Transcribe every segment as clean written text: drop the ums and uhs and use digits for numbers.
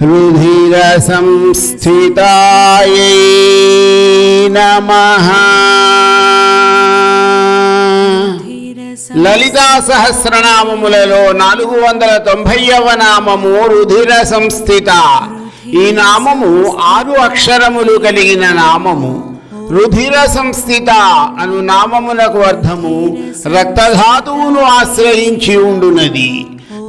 రుధిరసంస్థితాయై నమః. లలితా సహస్రనామములలో 490వ నామము రుధిర సంస్థిత. ఈ నామము 6 అక్షరములు కలిగిన నామము. రుధిర సంస్థిత అను నామమునకు అర్థము రక్తధాతువును ఆశ్రయించి ఉండునది.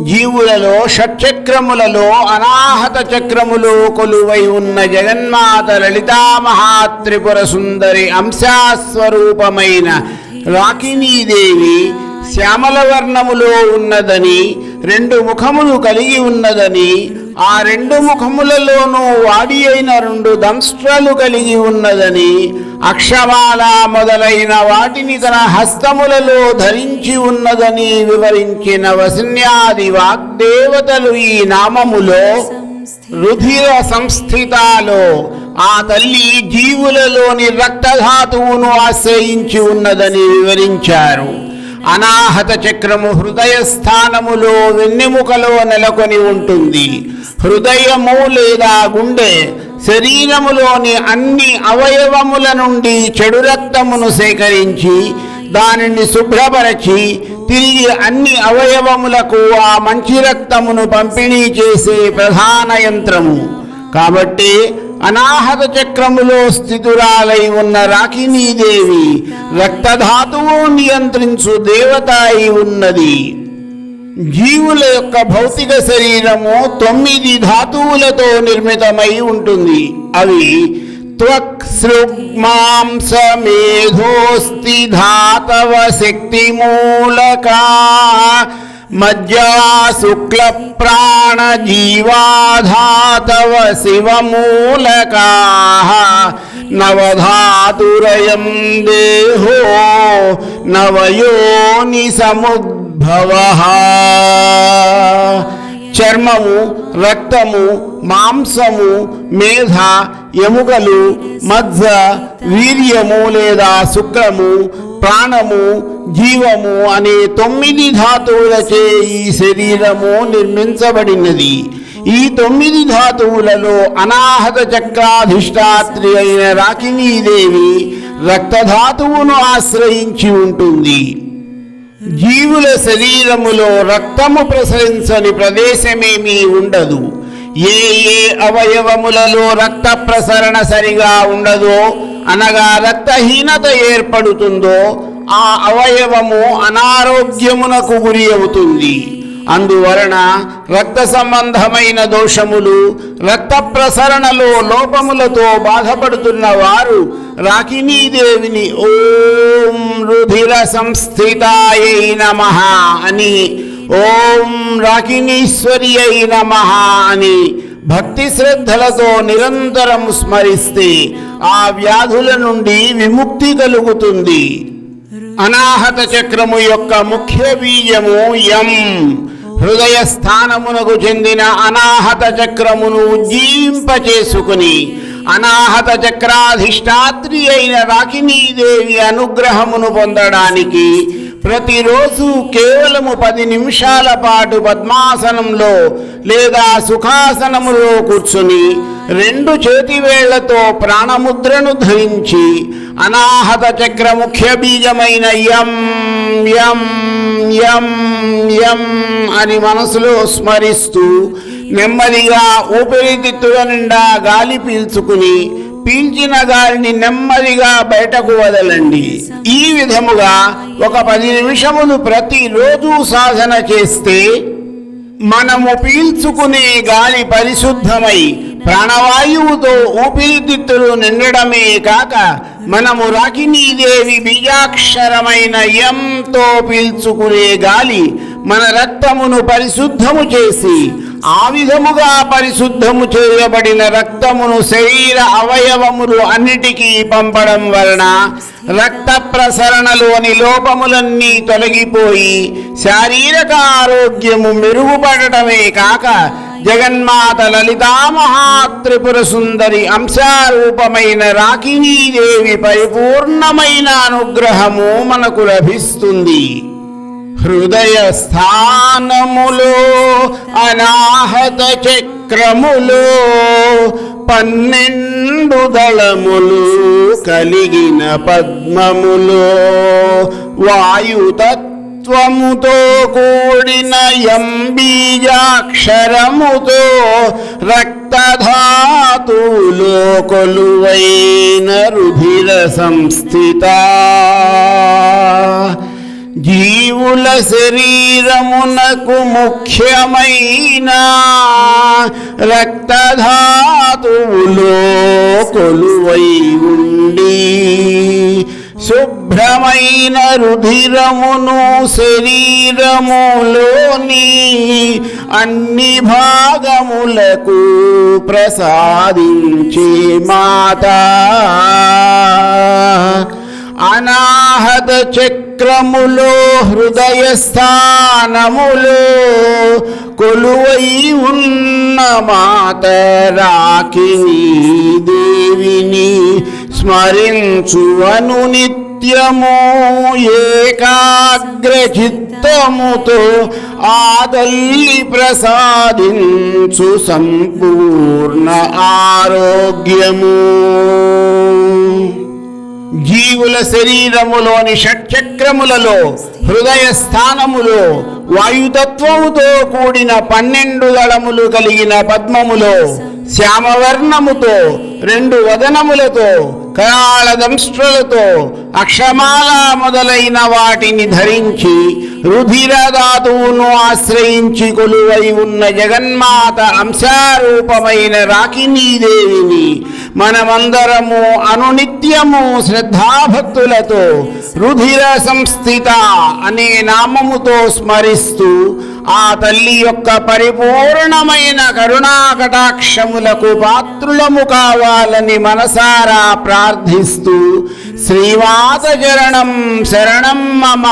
జీవులలో షట్చక్రములలో అనాహత చక్రములో కొలువై ఉన్న జగన్మాత లలితా మహాత్రిపుర సుందరి అంశాస్వరూపమైన రాకినీదేవి శ్యామల వర్ణములో ఉన్నదని, 2 ముఖములు కలిగి ఉన్నదని, ఆ 2 ముఖములలోనూ వాడి అయిన 2 దంష్ట్రలు కలిగి ఉన్నదని, అక్షమాల మొదలైన వాటిని తన హస్తములలో ధరించి ఉన్నదని వివరించిన వసిన్యాది వాగ్దేవతలు ఈ నామములో రుధిర సంస్థితాలో ఆ తల్లి జీవులలోని రక్తధాతువును ఆశ్రయించి ఉన్నదని వివరించారు. అనాహత చక్రము హృదయ స్థానములో వెన్నెముకలో నెలకొని ఉంటుంది. హృదయము లేదా గుండె శరీరములోని అన్ని అవయవముల నుండి చెడు రక్తమును సేకరించి దానిని శుభ్రపరచి తిరిగి అన్ని అవయవములకు ఆ మంచి రక్తమును పంపిణీ చేసే ప్రధాన యంత్రము. కాబట్టి అనాహత చక్రములో స్థితురాలై ఉన్న రాకినీదేవి రక్తధాతువు నియంత్రించు దేవత అయి ఉన్నది. జీవుల యొక్క భౌతిక శరీరము 9 ధాతువులతో నిర్మితమై ఉంటుంది. అవి త్వక్, సృగ్, మాంస, మేధోస్తి, ధాతవ, శక్తి మూలకా, మజ్జా, శుక్ల, ప్రాణ, జీవాధాతవ, శివమూలకా, నవధాతురయం దేహో నవయోని సముద్భవః. చర్మము, రక్తము, మాంసము, మేధ, ఎముకలు, మజ్జ, వీర్యము లేదా శుక్రము, ప్రాణము, జీవము అనే 9 ధాతువులచే ఈ శరీరము నిర్మించబడినది. ఈ 9 ధాతువులలో అనాహత చక్రాధిష్టాత్రి అయిన రాకినీదేవి రక్తధాతువును ఆశ్రయించి ఉంటుంది. జీవుల శరీరములో రక్తము ప్రసరించని ప్రదేశమేమీ ఉండదు. ఏ ఏ అవయవములలో రక్త ప్రసరణ సరిగా ఉండదో అనగా రక్తహీనత ఏర్పడుతుందో ఆ అవయవము అనారోగ్యమునకు గురి అవుతుంది. అందువలన రక్త సంబంధమైన దోషములు, రక్త ప్రసరణలో లోపములతో బాధపడుతున్న వారు రాకినీదేవిని ఓం రుధిర సంస్థితాయై నమః అని, ఓం రాకినీశ్వరి అయి నమః అని భక్తి శ్రద్ధలతో నిరంతరం స్మరిస్తే ఆ వ్యాధుల నుండి విముక్తి కలుగుతుంది. అనాహత చక్రము యొక్క ముఖ్య బీజము యం. హృదయ స్థానమునకు చెందిన అనాహత చక్రమును ఉజ్జీవింపచేసుకుని అనాహత చక్రాధిష్టాత్రి అయిన రాకినీదేవి అనుగ్రహమును పొందడానికి ప్రతిరోజు కేవలము 10 నిమిషాల పాటు పద్మాసనంలో లేదా సుఖాసనములో కూర్చుని 2 చేతివేళ్లతో ప్రాణముద్రను ధరించి అనాహత చక్ర ముఖ్య బీజమైన యం యం యం యం అని మనసులో స్మరిస్తూ నెమ్మదిగా ఊపిరితిత్తుల నిండా గాలి పీల్చుకుని పీల్చిన గాలిని నెమ్మదిగా బయటకు వదలండి. ఈ విధముగా ఒక 10 నిమిషములు ప్రతిరోజు సాధన చేస్తే మనము పీల్చుకునే గాలి పరిశుద్ధమై ప్రాణవాయువుతో ఊపిరితిత్తులు నిండడమే కాక మనము రాకినీదేవి బీజాక్షరమైన యంతో పీల్చుకునే గాలి మన రక్తమును పరిశుద్ధము చేసి ఆ విధముగా పరిశుద్ధము చేయబడిన రక్తమును శరీర అవయవములు అన్నిటికీ పంపడం వలన రక్త ప్రసరణలోని లోపములన్నీ తొలగిపోయి శారీరక ఆరోగ్యము మెరుగుపడటమే కాక జగన్మాత లలితా మహాత్రిపుర సుందరి అంశారూపమైన రాకినీదేవి పరిపూర్ణమైన అనుగ్రహము మనకు లభిస్తుంది. హృదయ స్థానములో అనాహత చక్రములో 12 దళములు కలిగిన పద్మములో వాయుతత్వముతో కూడిన బీజాక్షరముతో రక్తధాతువులో కొలువైన రుధిర సంస్థిత జీవుల శరీరమునకు ముఖ్యమైన రక్తధాతువులో కొలువై ఉండి శుభ్రమైన రుధిరమును శరీరములోని అన్ని భాగములకు ప్రసాదించే మాత అనాహత చక్రములో హృదయ స్థానములో కొలువై ఉన్న మాత రాకిని దేవిని స్మరించువను నిత్యము ఏకాగ్ర చిత్తముతో ఆ తల్లి ప్రసాదించు సంపూర్ణ ఆరోగ్యము. జీవుల శరీరములోని షట్చక్రములలో హృదయ స్థానములో వాయుతత్వముతో కూడిన 12 దళములు కలిగిన పద్మములో శ్యామవర్ణముతో 2 వదనములతో కరాళ దంష్ట్రులతో అక్షమాల మొదలైన వాటిని ధరించి రుధిరధాతువును ఆశ్రయించి కొలువై ఉన్న జగన్మాత అంశారూపమైన రాకినీదేవిని మనమందరము అనునిత్యము శ్రద్ధాభక్తులతో రుధిర సంస్థిత అనే నామముతో స్మరిస్తూ ఆ తల్లి యొక్క పరిపూర్ణమైన కరుణా కటాక్షములకు పాత్రులము కావాలని మనసారా ప్రార్థిస్తూ శ్రీమాత చరణం శరణం మమ.